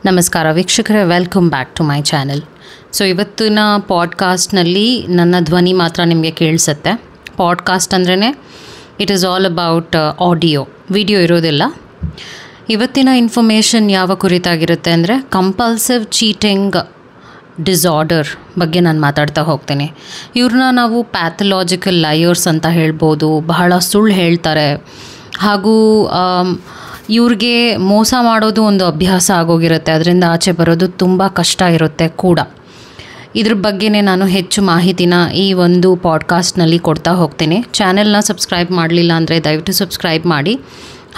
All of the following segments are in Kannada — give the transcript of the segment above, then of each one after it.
ನಮಸ್ಕಾರ ವೀಕ್ಷಕರೇ, welcome back to my channel. So ಇವತ್ತಿನ ಪಾಡ್ಕಾಸ್ಟ್ನಲ್ಲಿ ನನ್ನ ಧ್ವನಿ ಮಾತ್ರ ನಿಮಗೆ ಕೇಳಿಸುತ್ತೆ. ಪಾಡ್ಕಾಸ್ಟ್ ಅಂದ್ರೇ it is all about audio, video ಇರೋದಿಲ್ಲ. ಇವತ್ತಿನ ಇನ್ಫಾರ್ಮೇಷನ್ ಯಾವ ಕುರಿತಾಗಿರುತ್ತೆ ಅಂದರೆ ಕಂಪಲ್ಸಿವ್ ಚೀಟಿಂಗ್ ಡಿಸಾರ್ಡರ್ ಬಗ್ಗೆ ನಾನು ಮಾತಾಡ್ತಾ ಹೋಗ್ತೀನಿ. ಇವ್ರನ್ನ ನಾವು ಪ್ಯಾಥಲಾಜಿಕಲ್ ಲಯರ್ಸ್ ಅಂತ ಹೇಳ್ಬೋದು. ಬಹಳ ಸುಳ್ಳು ಹೇಳ್ತಾರೆ ಹಾಗೂ ಇವ್ರಿಗೆ ಮೋಸ ಮಾಡೋದು ಒಂದು ಅಭ್ಯಾಸ ಆಗೋಗಿರುತ್ತೆ. ಅದರಿಂದ ಆಚೆ ಬರೋದು ತುಂಬ ಕಷ್ಟ ಇರುತ್ತೆ ಕೂಡ. ಇದ್ರ ಬಗ್ಗೆನೇ ನಾನು ಹೆಚ್ಚು ಮಾಹಿತಿನ ಈ ಒಂದು ಪಾಡ್ಕಾಸ್ಟ್ನಲ್ಲಿ ಕೊಡ್ತಾ ಹೋಗ್ತೀನಿ. ಚಾನೆಲ್ನ ಸಬ್ಸ್ಕ್ರೈಬ್ ಮಾಡಲಿಲ್ಲ ಅಂದರೆ ದಯವಿಟ್ಟು ಸಬ್ಸ್ಕ್ರೈಬ್ ಮಾಡಿ.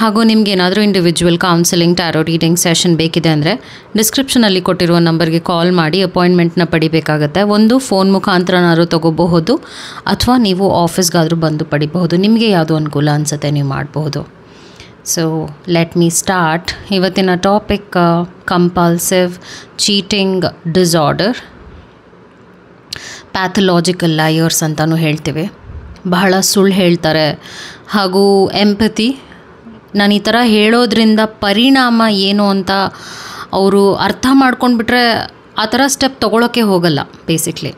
ಹಾಗೂ ನಿಮ್ಗೆ ಏನಾದರೂ individual counselling, tarot reading session ಬೇಕಿದೆ ಅಂದರೆ ಡಿಸ್ಕ್ರಿಪ್ಷನಲ್ಲಿ ಕೊಟ್ಟಿರುವ ನಂಬರ್ಗೆ ಕಾಲ್ ಮಾಡಿ ಅಪಾಯಿಂಟ್ಮೆಂಟ್ನ ಪಡಿಬೇಕಾಗತ್ತೆ. ಒಂದು ಫೋನ್ ಮುಖಾಂತರನಾದ್ರೂ ತೊಗೋಬಹುದು ಅಥವಾ ನೀವು ಆಫೀಸ್ಗಾದರೂ ಬಂದು ಪಡಿಬಹುದು. ನಿಮಗೆ ಯಾವುದು ಅನುಕೂಲ ಅನಿಸುತ್ತೆ ನೀವು ಮಾಡಬಹುದು. So let me start. ಇವತ್ತಿನ topic compulsive cheating disorder, pathological liars ಅಂತಲೂ ಹೇಳ್ತೀವಿ. ಬಹಳ ಸುಳ್ಳು ಹೇಳ್ತಾರೆ ಹಾಗೂ ಎಂಪತಿ. ನಾನು ಈ ಥರ ಹೇಳೋದ್ರಿಂದ ಪರಿಣಾಮ ಏನು ಅಂತ ಅವರು ಅರ್ಥ ಮಾಡ್ಕೊಂಡ್ಬಿಟ್ರೆ ಆ ಥರ ಸ್ಟೆಪ್ ತೊಗೊಳೋಕ್ಕೆ ಹೋಗಲ್ಲ ಬೇಸಿಕ್ಲಿ.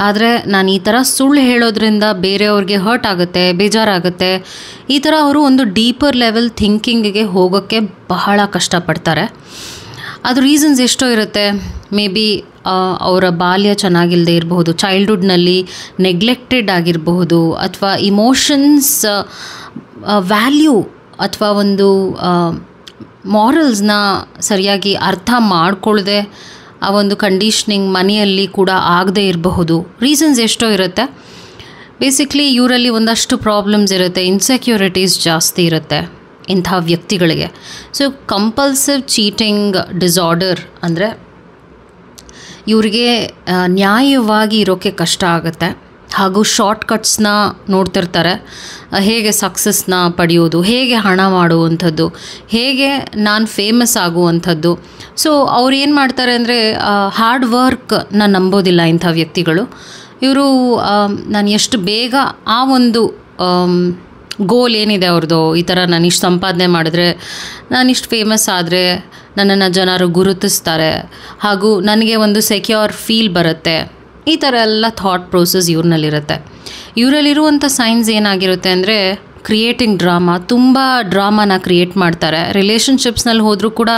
ಆದರೆ ನಾನು ಈ ಥರ ಸುಳ್ಳು ಹೇಳೋದ್ರಿಂದ ಬೇರೆಯವ್ರಿಗೆ ಹರ್ಟ್ ಆಗುತ್ತೆ, ಬೇಜಾರಾಗುತ್ತೆ. ಈ ಥರ ಅವರು ಒಂದು ಡೀಪರ್ ಲೆವೆಲ್ ಥಿಂಕಿಂಗಿಗೆ ಹೋಗೋಕ್ಕೆ ಬಹಳ ಕಷ್ಟಪಡ್ತಾರೆ. ಅದು ರೀಸನ್ಸ್ ಎಷ್ಟೋ ಇರುತ್ತೆ. ಮೇ ಬಿ ಅವರ ಬಾಲ್ಯ ಚೆನ್ನಾಗಿಲ್ಲದೆ ಇರಬಹುದು, ಚೈಲ್ಡ್ಹುಡ್ನಲ್ಲಿ ನೆಗ್ಲೆಕ್ಟೆಡ್ ಆಗಿರಬಹುದು, ಅಥವಾ ಇಮೋಷನ್ಸ್ ವ್ಯಾಲ್ಯೂ ಅಥವಾ ಒಂದು ಮಾರಲ್ಸ್ನ ಸರಿಯಾಗಿ ಅರ್ಥ ಮಾಡ್ಕೊಳ್ಳದೆ ಆ ಒಂದು ಕಂಡೀಷ್ನಿಂಗ್ ಮನೆಯಲ್ಲಿ ಕೂಡ ಆಗದೇ ಇರಬಹುದು. ರೀಸನ್ಸ್ ಎಷ್ಟೋ ಇರುತ್ತೆ. ಬೇಸಿಕ್ಲಿ ಇವರಲ್ಲಿ ಒಂದಷ್ಟು ಪ್ರಾಬ್ಲಮ್ಸ್ ಇರುತ್ತೆ, ಇನ್ಸೆಕ್ಯೂರಿಟೀಸ್ ಜಾಸ್ತಿ ಇರುತ್ತೆ ಇಂಥ ವ್ಯಕ್ತಿಗಳಿಗೆ. ಸೊ ಕಂಪಲ್ಸಿವ್ ಚೀಟಿಂಗ್ ಡಿಸಾರ್ಡರ್ ಅಂದರೆ ಇವರಿಗೆ ನ್ಯಾಯವಾಗಿ ಇರೋಕ್ಕೆ ಕಷ್ಟ ಆಗುತ್ತೆ ಹಾಗೂ ಶಾರ್ಟ್ಕಟ್ಸ್ನ ನೋಡ್ತಿರ್ತಾರೆ. ಹೇಗೆ ಸಕ್ಸಸ್ನ ಪಡೆಯೋದು, ಹೇಗೆ ಹಣ ಮಾಡುವಂಥದ್ದು, ಹೇಗೆ ನಾನು ಫೇಮಸ್ ಆಗುವಂಥದ್ದು. ಸೊ ಅವ್ರು ಏನು ಮಾಡ್ತಾರೆ ಅಂದರೆ ಹಾರ್ಡ್ ವರ್ಕ್ನ ನಂಬೋದಿಲ್ಲ ಇಂಥ ವ್ಯಕ್ತಿಗಳು. ಇವರು ನಾನು ಎಷ್ಟು ಬೇಗ ಆ ಒಂದು ಗೋಲ್ ಏನಿದೆ ಅವ್ರದ್ದು, ಈ ಥರ ನಾನು ಇಷ್ಟು ಸಂಪಾದನೆ ಮಾಡಿದ್ರೆ, ನಾನಿಷ್ಟು ಫೇಮಸ್ ಆದರೆ ನನ್ನನ್ನು ಜನರು ಗುರುತಿಸ್ತಾರೆ ಹಾಗೂ ನನಗೆ ಒಂದು ಸೆಕ್ಯೂರ್ ಫೀಲ್ ಬರುತ್ತೆ. ಈ ಥರ ಎಲ್ಲ ಥಾಟ್ ಪ್ರೋಸೆಸ್ ಇವ್ರನ್ನಲ್ಲಿರುತ್ತೆ. ಇವರಲ್ಲಿರುವಂಥ ಸೈನ್ಸ್ ಏನಾಗಿರುತ್ತೆ ಅಂದರೆ ಕ್ರಿಯೇಟಿಂಗ್ ಡ್ರಾಮಾ. ತುಂಬ ಡ್ರಾಮಾನ ಕ್ರಿಯೇಟ್ ಮಾಡ್ತಾರೆ. ರಿಲೇಷನ್ಶಿಪ್ಸ್ನಲ್ಲಿ ಹೋದರೂ ಕೂಡ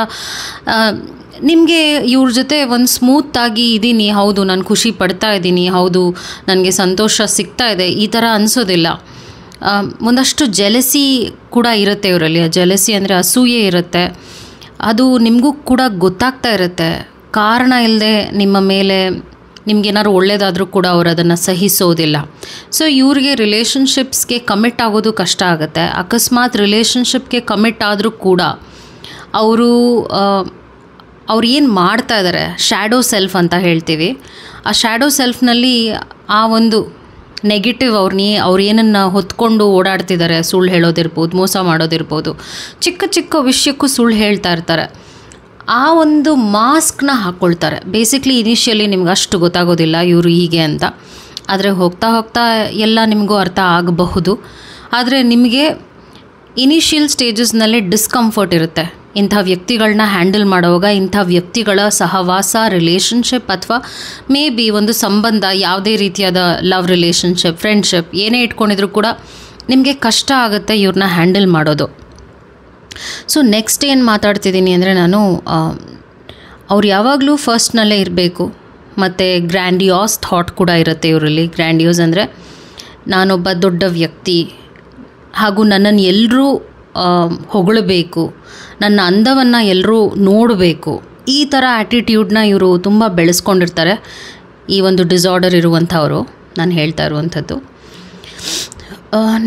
ನಿಮಗೆ ಇವ್ರ ಜೊತೆ ಒಂದು ಸ್ಮೂತಾಗಿ ಇದ್ದೀನಿ, ಹೌದು ನಾನು ಖುಷಿ ಪಡ್ತಾ ಇದ್ದೀನಿ, ಹೌದು ನನಗೆ ಸಂತೋಷ ಸಿಗ್ತಾ ಇದೆ, ಈ ಥರ ಅನಿಸೋದಿಲ್ಲ. ಒಂದಷ್ಟು ಜೆಲಸಿ ಕೂಡ ಇರುತ್ತೆ ಇವರಲ್ಲಿ. ಜೆಲಸಿ ಅಂದರೆ ಅಸೂಯೆ ಇರುತ್ತೆ. ಅದು ನಿಮಗೂ ಕೂಡ ಗೊತ್ತಾಗ್ತಾ ಇರುತ್ತೆ. ಕಾರಣ ಇಲ್ಲದೆ ನಿಮ್ಮ ಮೇಲೆ ನಿಮ್ಗೇನಾದ್ರು ಒಳ್ಳೇದಾದರೂ ಕೂಡ ಅವರು ಅದನ್ನು ಸಹಿಸೋದಿಲ್ಲ. ಸೊ ಇವ್ರಿಗೆ ರಿಲೇಷನ್ಶಿಪ್ಸ್ಗೆ ಕಮಿಟ್ ಆಗೋದು ಕಷ್ಟ ಆಗುತ್ತೆ. ಅಕಸ್ಮಾತ್ ರಿಲೇಷನ್ಶಿಪ್ಗೆ ಕಮಿಟ್ ಆದರೂ ಕೂಡ ಅವ್ರು ಏನು ಮಾಡ್ತಾ ಇದ್ದಾರೆ, ಶ್ಯಾಡೋ ಸೆಲ್ಫ್ ಅಂತ ಹೇಳ್ತೀವಿ. ಆ ಶ್ಯಾಡೋ ಸೆಲ್ಫ್ನಲ್ಲಿ ಆ ಒಂದು ನೆಗೆಟಿವ್ ಅವ್ರು ಏನನ್ನು ಹೊತ್ಕೊಂಡು ಓಡಾಡ್ತಿದ್ದಾರೆ, ಸುಳ್ಳು ಹೇಳೋದಿರ್ಬೋದು, ಮೋಸ ಮಾಡೋದಿರ್ಬೋದು, ಚಿಕ್ಕ ಚಿಕ್ಕ ವಿಷಯಕ್ಕೂ ಸುಳ್ಳು ಹೇಳ್ತಾ ಇರ್ತಾರೆ. ಆ ಒಂದು ಮಾಸ್ಕ್ನ ಹಾಕ್ಕೊಳ್ತಾರೆ. ಬೇಸಿಕ್ಲಿ ಇನಿಷಿಯಲಿ ನಿಮ್ಗೆ ಅಷ್ಟು ಗೊತ್ತಾಗೋದಿಲ್ಲ ಇವರು ಹೀಗೆ ಅಂತ. ಆದರೆ ಹೋಗ್ತಾ ಹೋಗ್ತಾ ಎಲ್ಲ ನಿಮಗೂ ಅರ್ಥ ಆಗಬಹುದು. ಆದರೆ ನಿಮಗೆ ಇನಿಷಿಯಲ್ ಸ್ಟೇಜಸ್ನಲ್ಲಿ ಡಿಸ್ಕಂಫರ್ಟ್ ಇರುತ್ತೆ ಇಂಥ ವ್ಯಕ್ತಿಗಳನ್ನ ಹ್ಯಾಂಡಲ್ ಮಾಡುವಾಗ. ಇಂಥ ವ್ಯಕ್ತಿಗಳ ಸಹವಾಸ, ರಿಲೇಷನ್ಶಿಪ್ ಅಥವಾ ಮೇ ಬಿ ಒಂದು ಸಂಬಂಧ, ಯಾವುದೇ ರೀತಿಯಾದ ಲವ್ ರಿಲೇಷನ್ಶಿಪ್, ಫ್ರೆಂಡ್ಶಿಪ್ ಏನೇ ಇಟ್ಕೊಂಡಿದ್ರು ಕೂಡ ನಿಮಗೆ ಕಷ್ಟ ಆಗುತ್ತೆ ಇವ್ರನ್ನ ಹ್ಯಾಂಡಲ್ ಮಾಡೋದು. ಸೊ ನೆಕ್ಸ್ಟ್ ಏನು ಮಾತಾಡ್ತಿದ್ದೀನಿ ಅಂದರೆ ನಾನು ಅವ್ರು ಯಾವಾಗಲೂ ಫಸ್ಟ್ನಲ್ಲೇ ಇರಬೇಕು. ಮತ್ತು ಗ್ರ್ಯಾಂಡಿಯಾಸ್ ಥಾಟ್ ಕೂಡ ಇರುತ್ತೆ ಇವರಲ್ಲಿ. ಗ್ರ್ಯಾಂಡಿಯೋಸ್ ಅಂದರೆ ನಾನೊಬ್ಬ ದೊಡ್ಡ ವ್ಯಕ್ತಿ ಹಾಗೂ ನನ್ನನ್ನು ಎಲ್ಲರೂ ಹೊಗಳಬೇಕು, ನನ್ನ ಅಂದವನ್ನು ಎಲ್ಲರೂ ನೋಡಬೇಕು, ಈ ಥರ ಆ್ಯಟಿಟ್ಯೂಡ್ನ ಇವರು ತುಂಬ ಬೆಳೆಸ್ಕೊಂಡಿರ್ತಾರೆ. ಈ ಒಂದು ಡಿಸಾರ್ಡರ್ ಇರುವಂಥವರು ನಾನು ಹೇಳ್ತಾ ಇರುವಂಥದ್ದು.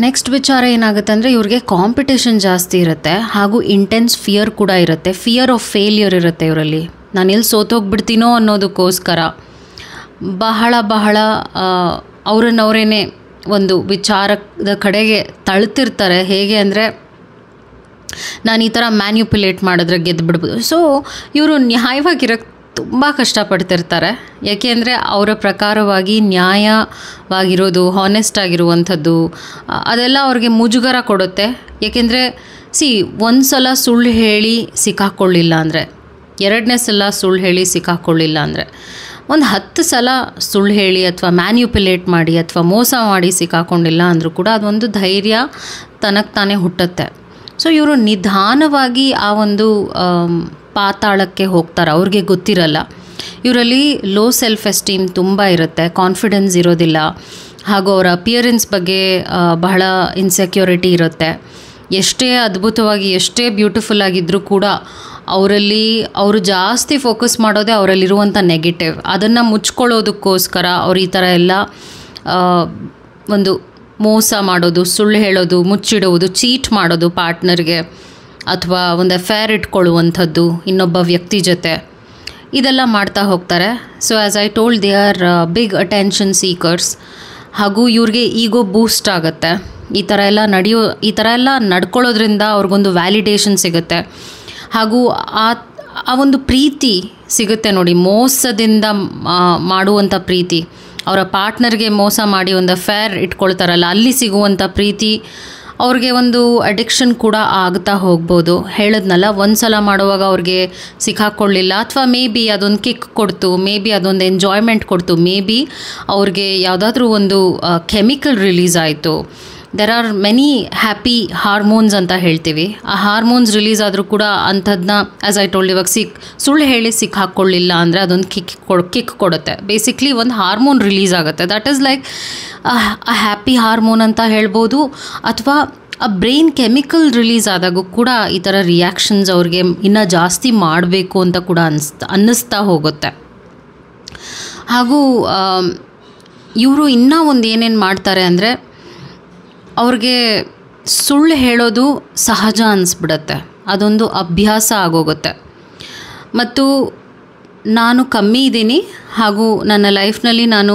ನೆಕ್ಸ್ಟ್ ವಿಚಾರ ಏನಾಗುತ್ತೆ ಅಂದರೆ ಇವ್ರಿಗೆ ಕಾಂಪಿಟೇಷನ್ ಜಾಸ್ತಿ ಇರುತ್ತೆ ಹಾಗೂ ಇಂಟೆನ್ಸ್ ಫಿಯರ್ ಕೂಡ ಇರುತ್ತೆ. ಫಿಯರ್ ಆಫ್ ಫೇಲ್ಯೂರ್ ಇರುತ್ತೆ ಇವರಲ್ಲಿ. ನಾನು ಎಲ್ಲಿ ಸೋತೋಗ್ಬಿಡ್ತೀನೋ ಅನ್ನೋದಕ್ಕೋಸ್ಕರ ಬಹಳ ಅವರನ್ನವರೇನೆ ಒಂದು ವಿಚಾರದ ಕಡೆಗೆ ತಳ್ತಿರ್ತಾರೆ. ಹೇಗೆ ಅಂದರೆ ನಾನು ಈ ಥರ ಮ್ಯಾನ್ಯುಪ್ಯುಲೇಟ್ ಮಾಡಿದ್ರೆ ಗೆದ್ದು ಬಿಡ್ಬೋದು. ಸೊ ಇವರು ನ್ಯಾಯವಾಗಿರೋಕ್ಕೆ ತುಂಬ ಕಷ್ಟಪಡ್ತಿರ್ತಾರೆ. ಯಾಕೆಂದರೆ ಅವರ ಪ್ರಕಾರವಾಗಿ ನ್ಯಾಯವಾಗಿರೋದು, ಹಾನೆಸ್ಟ್ ಆಗಿರುವಂಥದ್ದು ಅದೆಲ್ಲ ಅವ್ರಿಗೆ ಮುಜುಗರ ಕೊಡುತ್ತೆ. ಏಕೆಂದರೆ ಒಂದು ಸಲ ಸುಳ್ಳು ಹೇಳಿ ಸಿಕ್ಕಾಕ್ಕೊಳ್ಳಿಲ್ಲ ಅಂದರೆ ಎರಡನೇ ಸಲ ಸುಳ್ಳು ಹೇಳಿ ಸಿಕ್ಕಾಕೊಳ್ಳಿಲ್ಲ ಅಂದರೆ, ಒಂದು 10 ಸಲ ಸುಳ್ಳು ಹೇಳಿ ಅಥವಾ ಮ್ಯಾನ್ಯುಪ್ಯುಲೇಟ್ ಮಾಡಿ ಅಥವಾ ಮೋಸ ಮಾಡಿ ಸಿಕ್ಕಾಕೊಂಡಿಲ್ಲ ಅಂದರೂ ಕೂಡ ಅದೊಂದು ಧೈರ್ಯ ತನಗೆ ತಾನೇ ಹುಟ್ಟುತ್ತೆ. ಸೊ ಇವರು ನಿಧಾನವಾಗಿ ಆ ಒಂದು ಪಾತಾಳಕ್ಕೆ ಹೋಗ್ತಾರೆ, ಅವ್ರಿಗೆ ಗೊತ್ತಿರಲ್ಲ. ಇವರಲ್ಲಿ ಲೋ ಸೆಲ್ಫ್ ಎಸ್ಟೀಮ್ ತುಂಬ ಇರುತ್ತೆ, ಕಾನ್ಫಿಡೆನ್ಸ್ ಇರೋದಿಲ್ಲ, ಹಾಗೂ ಅವರ ಅಪಿಯರೆನ್ಸ್ ಬಗ್ಗೆ ಬಹಳ ಇನ್ಸೆಕ್ಯೂರಿಟಿ ಇರುತ್ತೆ. ಎಷ್ಟೇ ಅದ್ಭುತವಾಗಿ ಎಷ್ಟೇ ಬ್ಯೂಟಿಫುಲ್ ಆಗಿದ್ದರೂ ಕೂಡ ಅವರು ಜಾಸ್ತಿ ಫೋಕಸ್ ಮಾಡೋದೇ ಅವರಲ್ಲಿರುವಂಥ ನೆಗೆಟಿವ್. ಅದನ್ನು ಮುಚ್ಕೊಳ್ಳೋದಕ್ಕೋಸ್ಕರ ಅವ್ರು ಈ ಥರ ಎಲ್ಲ ಒಂದು ಮೋಸ ಮಾಡೋದು, ಸುಳ್ಳು ಹೇಳೋದು, ಮುಚ್ಚಿಡುವುದು, ಚೀಟ್ ಮಾಡೋದು ಪಾರ್ಟ್ನರ್ಗೆ, ಅಥವಾ ಒಂದು ಅಫೇರ್ ಇಟ್ಕೊಳ್ಳುವಂಥದ್ದು ಇನ್ನೊಬ್ಬ ವ್ಯಕ್ತಿ ಜೊತೆ, ಇದೆಲ್ಲ ಮಾಡ್ತಾ ಹೋಗ್ತಾರೆ. So as I told, they are big attention seekers. ಹಾಗೂ ಇವ್ರಿಗೆ ಈಗೋ ಬೂಸ್ಟ್ ಆಗುತ್ತೆ. ಈ ಥರ ಎಲ್ಲ ನಡ್ಕೊಳ್ಳೋದ್ರಿಂದ ಅವ್ರಿಗೊಂದು ವ್ಯಾಲಿಡೇಷನ್ ಸಿಗುತ್ತೆ. ಹಾಗೂ ಆ ಒಂದು ಪ್ರೀತಿ ಸಿಗುತ್ತೆ ನೋಡಿ, ಮೋಸದಿಂದ ಮಾಡುವಂಥ ಪ್ರೀತಿ, ಅವರ ಪಾರ್ಟ್ನರ್ಗೆ ಮೋಸ ಮಾಡಿ ಒಂದು ಅಫೇರ್ ಇಟ್ಕೊಳ್ತಾರಲ್ಲ, ಅಲ್ಲಿ ಸಿಗುವಂಥ ಪ್ರೀತಿ ಅವ್ರಿಗೆ ಒಂದು ಅಡಿಕ್ಷನ್ ಕೂಡ ಆಗ್ತಾ ಹೋಗ್ಬೋದು. ಹೇಳಿದ್ನಲ್ಲ, ಒಂದು ಸಲ ಮಾಡುವಾಗ ಅವ್ರಿಗೆ ಸಿಕ್ಕಾಕೊಳ್ಳಿಲ್ಲ, ಅಥವಾ ಮೇ ಬಿ ಅದೊಂದು ಕಿಕ್ ಕೊಡ್ತು, ಮೇ ಬಿ ಅದೊಂದು ಎಂಜಾಯ್ಮೆಂಟ್ ಕೊಡ್ತು, ಮೇ ಬಿ ಅವ್ರಿಗೆ ಯಾವುದಾದ್ರೂ ಒಂದು ಕೆಮಿಕಲ್ ರಿಲೀಸ್ ಆಯಿತು. There are many happy hormones ಅಂತ ಹೇಳ್ತೀವಿ. ಆ ಹಾರ್ಮೋನ್ಸ್ ರಿಲೀಸ್ ಆದರೂ ಕೂಡ ಅಂಥದ್ದನ್ನ, ಆ್ಯಸ್ ಐ ಟೋಲ್ಡ್, ಇವಾಗ ಸುಳ್ಳು ಹೇಳಿ ಸಿಕ್ಕಾಕೊಳ್ಳಿಲ್ಲ ಅಂದರೆ ಅದೊಂದು ಕಿಕ್ ಕೊಡುತ್ತೆ. ಬೇಸಿಕ್ಲಿ ಒಂದು ಹಾರ್ಮೋನ್ ರಿಲೀಸ್ ಆಗುತ್ತೆ, that is like a happy hormone ಅಂತ ಹೇಳ್ಬೋದು. ಅಥವಾ ಆ ಬ್ರೈನ್ ಕೆಮಿಕಲ್ ರಿಲೀಸ್ ಆದಾಗೂ ಕೂಡ ಈ ಥರ ರಿಯಾಕ್ಷನ್ಸ್ ಅವ್ರಿಗೆ ಇನ್ನೂ ಜಾಸ್ತಿ ಮಾಡಬೇಕು ಅಂತ ಕೂಡ ಅನ್ನಿಸ್ತಾ ಹೋಗುತ್ತೆ. ಹಾಗೂ ಇವರು ಇನ್ನೂ ಒಂದು ಏನೇನು ಮಾಡ್ತಾರೆ ಅಂದರೆ, ಅವ್ರಿಗೆ ಸುಳ್ಳು ಹೇಳೋದು ಸಹಜ ಅನಿಸ್ಬಿಡತ್ತೆ, ಅದೊಂದು ಅಭ್ಯಾಸ ಆಗೋಗುತ್ತೆ. ಮತ್ತು ನಾನು ಕಮ್ಮಿ ಇದ್ದೀನಿ, ಹಾಗೂ ನನ್ನ ಲೈಫ್ನಲ್ಲಿ ನಾನು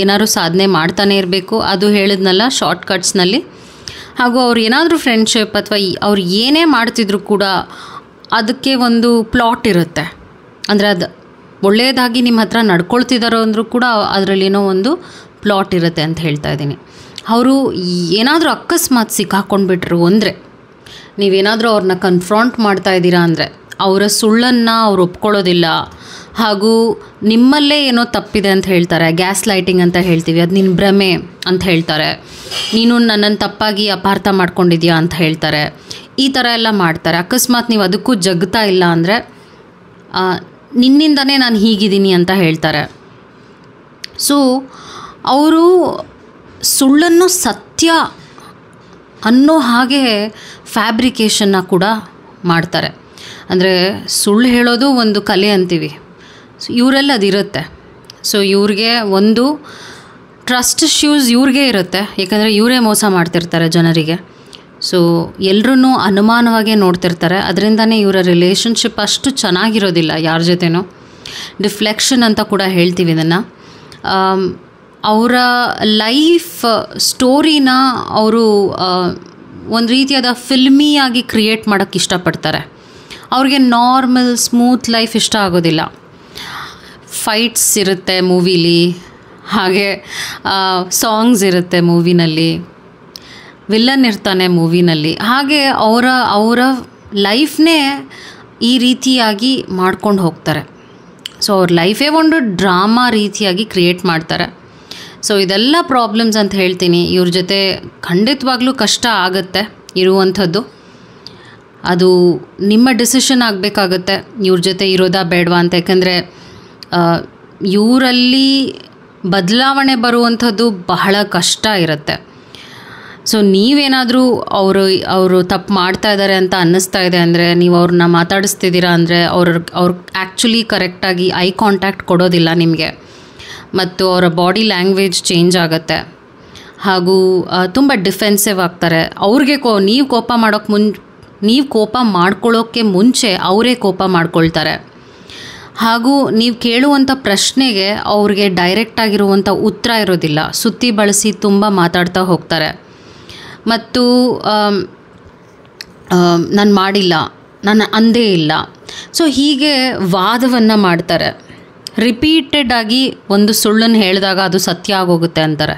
ಏನಾದರೂ ಸಾಧನೆ ಮಾಡ್ತಾನೆ ಇರಬೇಕು, ಅದು ಹೇಳಿದ್ನಲ್ಲ ಶಾರ್ಟ್ಕಟ್ಸ್ನಲ್ಲಿ. ಹಾಗೂ ಅವ್ರು ಏನಾದರೂ ಫ್ರೆಂಡ್ಶಿಪ್ ಅಥವಾ ಅವ್ರು ಏನೇ ಮಾಡ್ತಿದ್ರು ಕೂಡ ಅದಕ್ಕೆ ಒಂದು ಪ್ಲಾಟ್ ಇರುತ್ತೆ. ಅಂದರೆ ಅದು ಒಳ್ಳೆಯದಾಗಿ ನಿಮ್ಮ ಹತ್ರ ನಡ್ಕೊಳ್ತಿದ್ದಾರೋ ಅಂದರೂ ಕೂಡ ಅದರಲ್ಲೇನೋ ಒಂದು ಪ್ಲಾಟ್ ಇರುತ್ತೆ ಅಂತ ಹೇಳ್ತಾ ಇದ್ದೀನಿ. ಅವರು ಏನಾದರೂ ಅಕಸ್ಮಾತ್ ಸಿಕ್ಕಾಕೊಂಡ್ಬಿಟ್ರು ಅಂದರೆ, ನೀವೇನಾದರೂ ಅವ್ರನ್ನ ಕನ್ಫ್ರಾಂಟ್ ಮಾಡ್ತಾ ಇದ್ದೀರಾ ಅಂದರೆ, ಅವರ ಸುಳ್ಳನ್ನು ಅವ್ರು ಒಪ್ಕೊಳ್ಳೋದಿಲ್ಲ. ಹಾಗೂ ನಿಮ್ಮಲ್ಲೇ ಏನೋ ತಪ್ಪಿದೆ ಅಂತ ಹೇಳ್ತಾರೆ, ಗ್ಯಾಸ್ ಲೈಟಿಂಗ್ ಅಂತ ಹೇಳ್ತೀವಿ, ಅದು ನಿನ್ನ ಭ್ರಮೆ ಅಂತ ಹೇಳ್ತಾರೆ, ನೀನು ನನ್ನನ್ನು ತಪ್ಪಾಗಿ ಅಪಾರ್ಥ ಮಾಡ್ಕೊಂಡಿದ್ಯಾ ಅಂತ ಹೇಳ್ತಾರೆ. ಈ ಥರ ಎಲ್ಲ ಮಾಡ್ತಾರೆ. ಅಕಸ್ಮಾತ್ ನೀವು ಅದಕ್ಕೂ ಜಗ್ತಾ ಇಲ್ಲ ಅಂದರೆ, ನಿನ್ನಿಂದನೇ ನಾನು ಹೀಗಿದ್ದೀನಿ ಅಂತ ಹೇಳ್ತಾರೆ. ಸೊ ಅವರು ಸುಳ್ಳನ್ನು ಸತ್ಯ ಅನ್ನೋ ಹಾಗೆ ಫ್ಯಾಬ್ರಿಕೇಷನ್ನ ಕೂಡ ಮಾಡ್ತಾರೆ. ಅಂದರೆ ಸುಳ್ಳು ಹೇಳೋದು ಒಂದು ಕಲೆ ಅಂತೀವಿ, ಇವರೆಲ್ಲ ಅದಿರುತ್ತೆ. ಸೊ ಇವ್ರಿಗೆ ಒಂದು ಟ್ರಸ್ಟ್ ಇಶ್ಯೂಸ್ ಇವ್ರಿಗೆ ಇರುತ್ತೆ, ಯಾಕಂದರೆ ಇವರೇ ಮೋಸ ಮಾಡ್ತಿರ್ತಾರೆ ಜನರಿಗೆ. ಸೊ ಎಲ್ಲರೂ ಅನುಮಾನವಾಗೇ ನೋಡ್ತಿರ್ತಾರೆ. ಅದರಿಂದನೇ ಇವರ ರಿಲೇಷನ್ಶಿಪ್ ಅಷ್ಟು ಚೆನ್ನಾಗಿರೋದಿಲ್ಲ ಯಾರ ಜೊತೆನೂ. ಡಿಫ್ಲೆಕ್ಷನ್ ಅಂತ ಕೂಡ ಹೇಳ್ತೀವಿ ಇದನ್ನು. ಅವರ ಲೈಫ್ ಸ್ಟೋರಿನ ಅವರು ಒಂದು ರೀತಿಯಾದ ಫಿಲ್ಮಿಯಾಗಿ ಕ್ರಿಯೇಟ್ ಮಾಡೋಕ್ಕೆ ಇಷ್ಟಪಡ್ತಾರೆ. ಅವ್ರಿಗೆ ನಾರ್ಮಲ್ ಸ್ಮೂತ್ ಲೈಫ್ ಇಷ್ಟ ಆಗೋದಿಲ್ಲ. ಫೈಟ್ಸ್ ಇರುತ್ತೆ ಮೂವಿಲಿ, ಹಾಗೆ ಸಾಂಗ್ಸ್ ಇರುತ್ತೆ ಮೂವಿನಲ್ಲಿ, ವಿಲ್ಲನ್ ಇರ್ತಾನೆ ಮೂವಿನಲ್ಲಿ. ಹಾಗೆ ಅವರ ಲೈಫ್ನೇ ಈ ರೀತಿಯಾಗಿ ಮಾಡ್ಕೊಂಡು ಹೋಗ್ತಾರೆ. ಸೊ ಅವ್ರ ಲೈಫೇ ಒಂದು ಡ್ರಾಮಾ ರೀತಿಯಾಗಿ ಕ್ರಿಯೇಟ್ ಮಾಡ್ತಾರೆ. ಸೊ ಇದೆಲ್ಲ ಪ್ರಾಬ್ಲಮ್ಸ್ ಅಂತ ಹೇಳ್ತೀನಿ. ಇವ್ರ ಜೊತೆ ಖಂಡಿತವಾಗ್ಲೂ ಕಷ್ಟ ಆಗುತ್ತೆ ಇರುವಂಥದ್ದು. ಅದು ನಿಮ್ಮ ಡಿಸಿಷನ್ ಆಗಬೇಕಾಗತ್ತೆ, ಇವ್ರ ಜೊತೆ ಇರೋದಾ ಬೇಡವಾ ಅಂತ. ಯಾಕಂದರೆ ಇವರಲ್ಲಿ ಬದಲಾವಣೆ ಬರುವಂಥದ್ದು ಬಹಳ ಕಷ್ಟ ಇರುತ್ತೆ. ಸೊ ನೀವೇನಾದರೂ ಅವರು ತಪ್ಪು ಮಾಡ್ತಾ ಇದ್ದಾರೆ ಅಂತ ಅನ್ನಿಸ್ತಾ ಇದೆ ಅಂದರೆ, ನೀವು ಅವ್ರನ್ನ ಮಾತಾಡಿಸ್ತಿದ್ದೀರಾ ಅಂದರೆ, ಅವ್ರು ಆ್ಯಕ್ಚುಲಿ ಕರೆಕ್ಟಾಗಿ ಐ ಕಾಂಟ್ಯಾಕ್ಟ್ ಕೊಡೋದಿಲ್ಲ ನಿಮಗೆ, ಮತ್ತು ಅವರ ಬಾಡಿ ಲ್ಯಾಂಗ್ವೇಜ್ ಚೇಂಜ್ ಆಗುತ್ತೆ. ಹಾಗೂ ತುಂಬ ಡಿಫೆನ್ಸಿವ್ ಆಗ್ತಾರೆ. ಅವ್ರಿಗೆ ನೀವು ಕೋಪ ಮಾಡ್ಕೊಳ್ಳೋಕ್ಕೆ ಮುಂಚೆ ಅವರೇ ಕೋಪ ಮಾಡ್ಕೊಳ್ತಾರೆ. ಹಾಗೂ ನೀವು ಕೇಳುವಂಥ ಪ್ರಶ್ನೆಗೆ ಅವ್ರಿಗೆ ಡೈರೆಕ್ಟಾಗಿರುವಂಥ ಉತ್ತರ ಇರೋದಿಲ್ಲ, ಸುತ್ತಿ ಬಳಸಿ ತುಂಬ ಮಾತಾಡ್ತಾ ಹೋಗ್ತಾರೆ. ಮತ್ತು ನಾನು ಮಾಡಿಲ್ಲ, ನಾನು ಅಂದೇ ಇಲ್ಲ, ಸೊ ಹೀಗೆ ವಾದವನ್ನು ಮಾಡ್ತಾರೆ. ರಿಪೀಟೆಡ್ ಆಗಿ ಒಂದು ಸುಳ್ಳನ್ನು ಹೇಳಿದಾಗ ಅದು ಸತ್ಯ ಆಗೋಗುತ್ತೆ ಅಂತಾರೆ.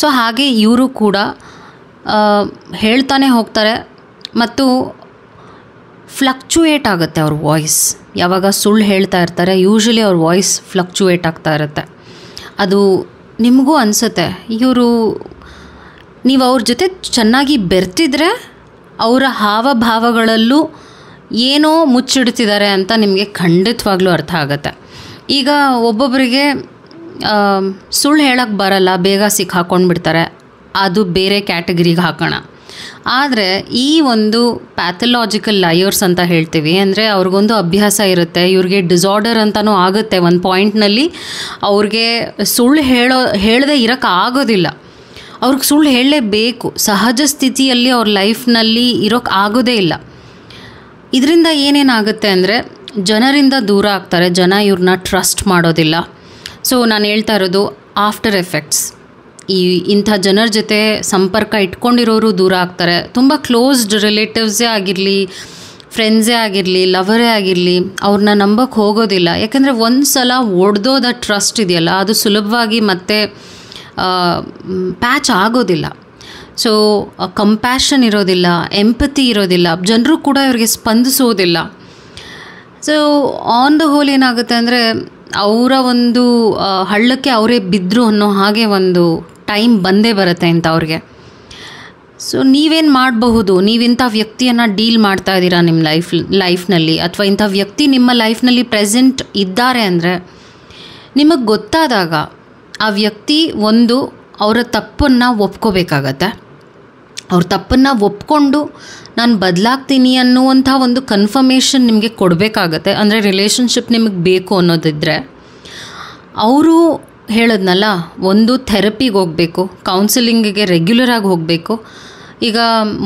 ಸೊ ಹಾಗೆ ಇವರು ಕೂಡ ಹೇಳ್ತಾನೆ ಹೋಗ್ತಾರೆ. ಮತ್ತು ಫ್ಲಕ್ಚುಯೇಟ್ ಆಗುತ್ತೆ ಅವ್ರ ವಾಯ್ಸ್. ಯಾವಾಗ ಸುಳ್ಳು ಹೇಳ್ತಾ ಇರ್ತಾರೆ ಯೂಶ್ವಲಿ ಅವ್ರ ವಾಯ್ಸ್ ಫ್ಲಕ್ಚುಯೇಟ್ ಆಗ್ತಾ ಇರುತ್ತೆ. ಅದು ನಿಮಗೂ ಅನಿಸುತ್ತೆ, ಇವರು ನೀವು ಅವ್ರ ಜೊತೆ ಚೆನ್ನಾಗಿ ಬೆರ್ತಿದ್ರೆ ಅವರ ಹಾವಭಾವಗಳಲ್ಲೂ ಏನೋ ಮುಚ್ಚಿಡ್ತಿದ್ದಾರೆ ಅಂತ ನಿಮಗೆ ಖಂಡಿತವಾಗ್ಲೂ ಅರ್ಥ ಆಗುತ್ತೆ. ಈಗ ಒಬ್ಬೊಬ್ಬರಿಗೆ ಸುಳ್ಳು ಹೇಳೋಕ್ಕೆ ಬರಲ್ಲ, ಬೇಗ ಸಿಕ್ಕಾಕೊಂಡ್ಬಿಡ್ತಾರೆ, ಅದು ಬೇರೆ ಕ್ಯಾಟಗರಿಗೆ ಹಾಕೋಣ. ಆದರೆ ಈ ಒಂದು ಪ್ಯಾಥಲಾಜಿಕಲ್ ಲಯರ್ಸ್ ಅಂತ ಹೇಳ್ತೀವಿ, ಅಂದರೆ ಅವ್ರಿಗೊಂದು ಅಭ್ಯಾಸ ಇರುತ್ತೆ, ಇವ್ರಿಗೆ ಡಿಸಾರ್ಡರ್ ಅಂತಲೂ ಆಗುತ್ತೆ. ಒಂದು ಪಾಯಿಂಟ್ನಲ್ಲಿ ಅವ್ರಿಗೆ ಸುಳ್ಳು ಹೇಳದೆ ಇರೋಕ್ಕಾಗೋದಿಲ್ಲ, ಅವ್ರಿಗೆ ಸುಳ್ಳು ಹೇಳಲೇಬೇಕು. ಸಹಜ ಸ್ಥಿತಿಯಲ್ಲಿ ಅವ್ರ ಲೈಫ್ನಲ್ಲಿ ಇರೋಕ್ಕೆ ಆಗೋದೇ ಇಲ್ಲ. ಇದರಿಂದ ಏನೇನಾಗುತ್ತೆ ಅಂದರೆ ಜನರಿಂದ ದೂರ ಆಗ್ತಾರೆ, ಜನ ಇವ್ರನ್ನ ಟ್ರಸ್ಟ್ ಮಾಡೋದಿಲ್ಲ. ಸೊ ನಾನು ಹೇಳ್ತಾ ಇರೋದು ಆಫ್ಟರ್ ಎಫೆಕ್ಟ್ಸ್. ಇಂಥ ಜನರ ಜೊತೆ ಸಂಪರ್ಕ ಇಟ್ಕೊಂಡಿರೋರು ದೂರ ಆಗ್ತಾರೆ. ತುಂಬ ಕ್ಲೋಸ್ಡ್ ರಿಲೇಟಿವ್ಸೇ ಆಗಿರಲಿ, ಫ್ರೆಂಡ್ಸೇ ಆಗಿರಲಿ, ಲವರೇ ಆಗಿರಲಿ, ಅವ್ರನ್ನ ನಂಬಕ್ಕೆ ಹೋಗೋದಿಲ್ಲ. ಯಾಕೆಂದರೆ ಒಂದು ಸಲ ಒಡೆದೋದ ಟ್ರಸ್ಟ್ ಇದೆಯಲ್ಲ, ಅದು ಸುಲಭವಾಗಿ ಮತ್ತೆ ಪ್ಯಾಚ್ ಆಗೋದಿಲ್ಲ. ಸೊ ಕಂಪ್ಯಾಷನ್ ಇರೋದಿಲ್ಲ, ಎಂಪತಿ ಇರೋದಿಲ್ಲ, ಜನರು ಕೂಡ ಇವ್ರಿಗೆ ಸ್ಪಂದಿಸೋದಿಲ್ಲ. ಸೊ ಆನ್ ದ ಹೋಲ್ ಏನಾಗುತ್ತೆ ಅಂದರೆ ಅವರ ಒಂದು ಹಳ್ಳಕ್ಕೆ ಅವರೇ ಬಿದ್ದರು ಅನ್ನೋ ಹಾಗೆ ಒಂದು ಟೈಮ್ ಬಂದೇ ಬರುತ್ತೆ ಇಂಥವ್ರಿಗೆ. ಸೊ ನೀವೇನು ಮಾಡಬಹುದು? ನೀವಿಂಥ ವ್ಯಕ್ತಿಯನ್ನು ಡೀಲ್ ಮಾಡ್ತಾ ಇದ್ದೀರಾ ನಿಮ್ಮ ಲೈಫ್ನಲ್ಲಿ, ಅಥವಾ ಇಂಥ ವ್ಯಕ್ತಿ ನಿಮ್ಮ ಲೈಫ್ನಲ್ಲಿ ಪ್ರೆಸೆಂಟ್ ಇದ್ದಾರೆ ಅಂದರೆ ನಿಮಗೆ ಗೊತ್ತಾದಾಗ ಆ ವ್ಯಕ್ತಿ ಒಂದು ಅವರ ತಪ್ಪನ್ನು ಒಪ್ಕೋಬೇಕಾಗತ್ತೆ. ಅವ್ರ ತಪ್ಪನ್ನು ಒಪ್ಕೊಂಡು ನಾನು ಬದಲಾಗ್ತೀನಿ ಅನ್ನುವಂಥ ಒಂದು ಕನ್ಫರ್ಮೇಷನ್ ನಿಮಗೆ ಕೊಡಬೇಕಾಗತ್ತೆ. ಅಂದರೆ ರಿಲೇಷನ್ಶಿಪ್ ನಿಮಗೆ ಬೇಕು ಅನ್ನೋದಿದ್ದರೆ ಅವರು ಹೇಳಿದ್ನಲ್ಲ, ಒಂದು ಥೆರಪಿಗೆ ಹೋಗಬೇಕು, ಕೌನ್ಸಿಲಿಂಗಿಗೆ ರೆಗ್ಯುಲರಾಗಿ ಹೋಗಬೇಕು. ಈಗ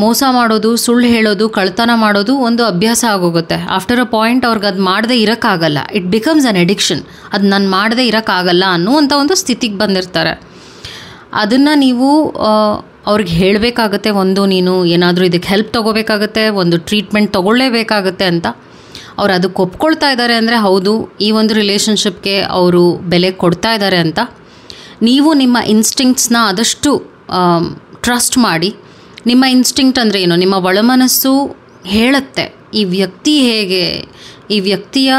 ಮೋಸ ಮಾಡೋದು, ಸುಳ್ಳು ಹೇಳೋದು, ಕಳ್ತನ ಮಾಡೋದು ಒಂದು ಅಭ್ಯಾಸ ಆಗೋಗುತ್ತೆ. ಆಫ್ಟರ್ ಅ ಪಾಯಿಂಟ್ ಅವ್ರಿಗೆ ಅದು ಮಾಡದೇ ಇರೋಕ್ಕಾಗಲ್ಲ. It becomes an addiction. ಅದು ನಾನು ಮಾಡದೇ ಇರೋಕ್ಕಾಗಲ್ಲ ಅನ್ನುವಂಥ ಒಂದು ಸ್ಥಿತಿಗೆ ಬಂದಿರ್ತಾರೆ. ಅದನ್ನು ನೀವು ಅವ್ರಿಗೆ ಹೇಳಬೇಕಾಗತ್ತೆ. ಒಂದು ನೀನು ಏನಾದರೂ ಇದಕ್ಕೆ ಹೆಲ್ಪ್ ತೊಗೋಬೇಕಾಗತ್ತೆ, ಒಂದು ಟ್ರೀಟ್ಮೆಂಟ್ ತೊಗೊಳ್ಳೇಬೇಕಾಗತ್ತೆ ಅಂತ. ಅವ್ರು ಅದಕ್ಕೆ ಒಪ್ಕೊಳ್ತಾ ಇದ್ದಾರೆ ಅಂದರೆ ಹೌದು, ಈ ಒಂದು ರಿಲೇಷನ್ಶಿಪ್ಗೆ ಅವರು ಬೆಲೆ ಕೊಡ್ತಾ ಇದ್ದಾರೆ ಅಂತ. ನೀವು ನಿಮ್ಮ ಇನ್ಸ್ಟಿಂಕ್ಟ್ಸ್ನ ಆದಷ್ಟು ಟ್ರಸ್ಟ್ ಮಾಡಿ. ನಿಮ್ಮ ಇನ್ಸ್ಟಿಂಕ್ಟ್ ಅಂದರೆ ಏನು? ನಿಮ್ಮ ಒಳಮನಸ್ಸು ಹೇಳುತ್ತೆ ಈ ವ್ಯಕ್ತಿ ಹೇಗೆ, ಈ ವ್ಯಕ್ತಿಯ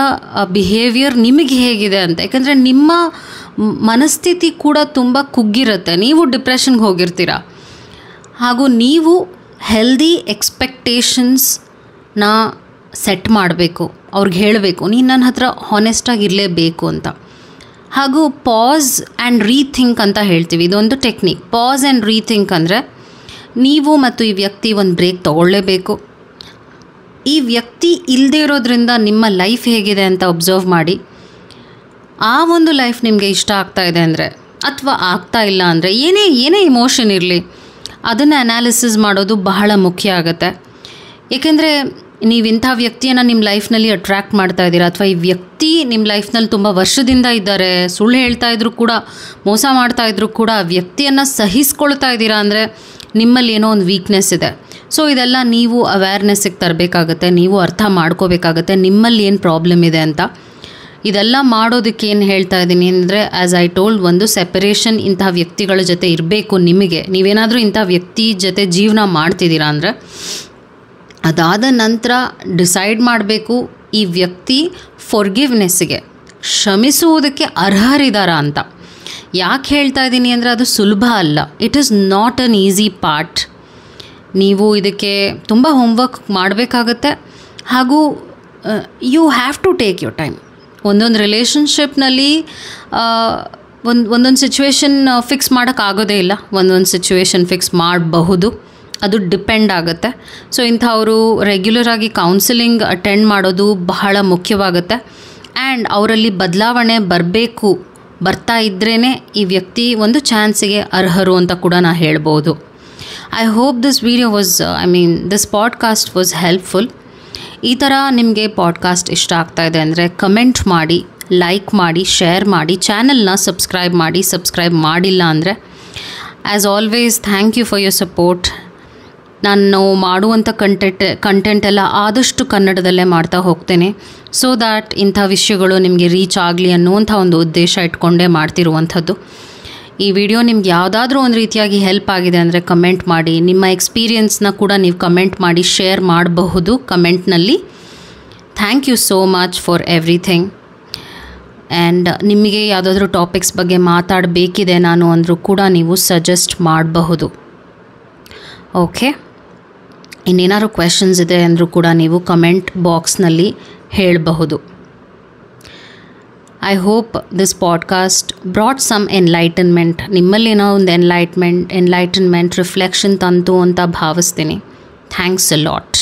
ಬಿಹೇವಿಯರ್ ನಿಮಗೆ ಹೇಗಿದೆ ಅಂತ. ಯಾಕಂದರೆ ನಿಮ್ಮ ಮನಸ್ಥಿತಿ ಕೂಡ ತುಂಬ ಕುಗ್ಗಿರುತ್ತೆ. ನೀವು ಡಿಪ್ರೆಷನ್ಗೆ ಹೋಗಿರ್ತೀರ, ಹಾಗೂ ನೀವು ಹೆಲ್ದಿ ಎಕ್ಸ್ಪೆಕ್ಟೇಷನ್ಸ್ನ ಸೆಟ್ ಮಾಡಬೇಕು. ಅವ್ರಿಗೆ ಹೇಳಬೇಕು, ನೀನು ನನ್ನ ಹತ್ರ ಹಾನೆಸ್ಟಾಗಿ ಇರಲೇಬೇಕು ಅಂತ. ಹಾಗೂ ಪಾಸ್ ಆ್ಯಂಡ್ ರೀಥಿಂಕ್ ಅಂತ ಹೇಳ್ತೀವಿ, ಇದೊಂದು ಟೆಕ್ನಿಕ್. ಪಾಸ್ ಆ್ಯಂಡ್ ರೀಥಿಂಕ್ ಅಂದರೆ ನೀವು ಮತ್ತು ಈ ವ್ಯಕ್ತಿ ಒಂದು ಬ್ರೇಕ್ ತೊಗೊಳ್ಳೇಬೇಕು. ಈ ವ್ಯಕ್ತಿ ಇಲ್ಲದೇ ಇರೋದ್ರಿಂದ ನಿಮ್ಮ ಲೈಫ್ ಹೇಗಿದೆ ಅಂತ ಒಬ್ಸರ್ವ್ ಮಾಡಿ. ಆ ಒಂದು ಲೈಫ್ ನಿಮಗೆ ಇಷ್ಟ ಆಗ್ತಾ ಇದೆ ಅಂದರೆ, ಅಥವಾ ಆಗ್ತಾ ಇಲ್ಲ ಅಂದರೆ, ಏನೇ ಇಮೋಷನ್ ಇರಲಿ, ಅದನ್ನು ಅನಾಲಿಸಿಸ್ ಮಾಡೋದು ಬಹಳ ಮುಖ್ಯ ಆಗುತ್ತೆ. ಏಕೆಂದರೆ ನೀವಿಂಥ ವ್ಯಕ್ತಿಯನ್ನು ನಿಮ್ಮ ಲೈಫ್ನಲ್ಲಿ ಅಟ್ರ್ಯಾಕ್ಟ್ ಮಾಡ್ತಾ ಇದ್ದೀರಾ, ಅಥವಾ ಈ ವ್ಯಕ್ತಿ ನಿಮ್ಮ ಲೈಫ್ನಲ್ಲಿ ತುಂಬ ವರ್ಷದಿಂದ ಇದ್ದಾರೆ, ಸುಳ್ಳು ಹೇಳ್ತಾ ಇದ್ರೂ ಕೂಡ, ಮೋಸ ಮಾಡ್ತಾ ಇದ್ರೂ ಕೂಡ ಆ ವ್ಯಕ್ತಿಯನ್ನು ಸಹಿಸ್ಕೊಳ್ತಾ ಇದ್ದೀರಾ ಅಂದರೆ ನಿಮ್ಮಲ್ಲಿ ಏನೋ ಒಂದು ವೀಕ್ನೆಸ್ ಇದೆ. ಸೊ ಇದೆಲ್ಲ ನೀವು ಅವೇರ್ನೆಸ್ಸಿಗೆ ತರಬೇಕಾಗತ್ತೆ, ನೀವು ಅರ್ಥ ಮಾಡ್ಕೋಬೇಕಾಗತ್ತೆ ನಿಮ್ಮಲ್ಲಿ ಏನು ಪ್ರಾಬ್ಲಮ್ ಇದೆ ಅಂತ. ಇದೆಲ್ಲ ಮಾಡೋದಕ್ಕೆ ಏನು ಹೇಳ್ತಾ ಇದ್ದೀನಿ ಅಂದರೆ, ಆ್ಯಸ್ ಐ ಟೋಲ್ಡ್, ಒಂದು ಸೆಪರೇಷನ್ ಇಂಥ ವ್ಯಕ್ತಿಗಳ ಜೊತೆ ಇರಬೇಕು ನಿಮಗೆ. ನೀವೇನಾದರೂ ಇಂಥ ವ್ಯಕ್ತಿ ಜೊತೆ ಜೀವನ ಮಾಡ್ತಿದ್ದೀರಾ ಅಂದರೆ ಅದಾದ ನಂತರ ಡಿಸೈಡ್ ಮಾಡಬೇಕು, ಈ ವ್ಯಕ್ತಿ ಫಾರ್ಗಿವ್ನೆಸ್ಸಿಗೆ, ಕ್ಷಮಿಸುವುದಕ್ಕೆ ಅರ್ಹರಿದ್ದಾರಾ ಅಂತ. ಯಾಕೆ ಹೇಳ್ತಾ ಇದ್ದೀನಿ ಅಂದರೆ ಅದು ಸುಲಭ ಅಲ್ಲ. It is not an easy part. ನೀವು ಇದಕ್ಕೆ ತುಂಬ ಹೋಮ್ವರ್ಕ್ ಮಾಡಬೇಕಾಗತ್ತೆ. ಹಾಗೂ you have to take your time. ಒಂದೊಂದು ರಿಲೇಷನ್ಶಿಪ್ನಲ್ಲಿ ಒಂದೊಂದು ಸಿಚುವೇಶನ್ ಫಿಕ್ಸ್ ಮಾಡೋಕ್ಕಾಗೋದೇ ಇಲ್ಲ, ಒಂದೊಂದು ಸಿಚುವೇಶನ್ ಫಿಕ್ಸ್ ಮಾಡಬಹುದು, ಅದು ಡಿಪೆಂಡ್ ಆಗುತ್ತೆ. ಸೊ ಇಂಥವರು ರೆಗ್ಯುಲರಾಗಿ ಕೌನ್ಸಿಲಿಂಗ್ ಅಟೆಂಡ್ ಮಾಡೋದು ಬಹಳ ಮುಖ್ಯವಾಗುತ್ತೆ. ಆ್ಯಂಡ್ ಅವರಲ್ಲಿ ಬದಲಾವಣೆ ಬರ್ತಾ ಇದ್ರೇ ಈ ವ್ಯಕ್ತಿ ಒಂದು ಚಾನ್ಸಿಗೆ ಅರ್ಹರು ಅಂತ ಕೂಡ ನಾನು ಹೇಳ್ಬೋದು. I hope this video this podcast was helpful. ಈ ಥರ ನಿಮಗೆ ಪಾಡ್ಕಾಸ್ಟ್ ಇಷ್ಟ ಆಗ್ತಾ ಇದೆ ಅಂದರೆ ಕಮೆಂಟ್ ಮಾಡಿ, ಲೈಕ್ ಮಾಡಿ, ಶೇರ್ ಮಾಡಿ, ಚಾನಲ್ನ ಸಬ್ಸ್ಕ್ರೈಬ್ ಮಾಡಿಲ್ಲ ಅಂದರೆ as always thank you for your support. ನಾನು ಮಾಡುವಂಥ ಕಂಟೆಂಟ್ ಎಲ್ಲ ಆದಷ್ಟು ಕನ್ನಡದಲ್ಲೇ ಮಾಡ್ತಾ ಹೋಗ್ತೇನೆ, ಸೊ ದ್ಯಾಟ್ ಇಂಥ ವಿಷಯಗಳು ನಿಮಗೆ ರೀಚ್ ಆಗಲಿ ಅನ್ನುವಂಥ ಒಂದು ಉದ್ದೇಶ ಇಟ್ಕೊಂಡೇ ಮಾಡ್ತಿರುವಂಥದ್ದು. ಈ ವಿಡಿಯೋ ನಿಮ್ಗೆ ಯಾವುದಾದ್ರೂ ಒಂದು ರೀತಿಯಾಗಿ ಹೆಲ್ಪ್ ಆಗಿದೆ ಅಂದರೆ ಕಮೆಂಟ್ ಮಾಡಿ. ನಿಮ್ಮ ಎಕ್ಸ್ಪೀರಿಯನ್ಸ್ನ ಕೂಡ ನೀವು ಕಮೆಂಟ್ ಮಾಡಿ ಶೇರ್ ಮಾಡಬಹುದು ಕಮೆಂಟ್ನಲ್ಲಿ. Thank you so much for everything. And ನಿಮಗೆ ಯಾವುದಾದ್ರೂ ಟಾಪಿಕ್ಸ್ ಬಗ್ಗೆ ಮಾತಾಡಬೇಕಿದೆ ನಾನು ಅಂದರೂ ಕೂಡ ನೀವು ಸಜೆಸ್ಟ್ ಮಾಡಬಹುದು. ಓಕೆ, ಇನ್ನೇನಾದ್ರು ಕ್ವೆಶನ್ಸ್ ಇದೆ ಅಂದರೂ ಕೂಡ ನೀವು ಕಮೆಂಟ್ ಬಾಕ್ಸ್ನಲ್ಲಿ ಹೇಳಬಹುದು. I hope this podcast brought some enlightenment, ನಿಮ್ಮಲ್ಲೇನೋ ಒಂದು ಎನ್ಲೈಟ್ಮೆಂಟ್ ರಿಫ್ಲೆಕ್ಷನ್ ತಂತು ಅಂತ ಭಾವಿಸ್ತೀನಿ. Thanks a lot.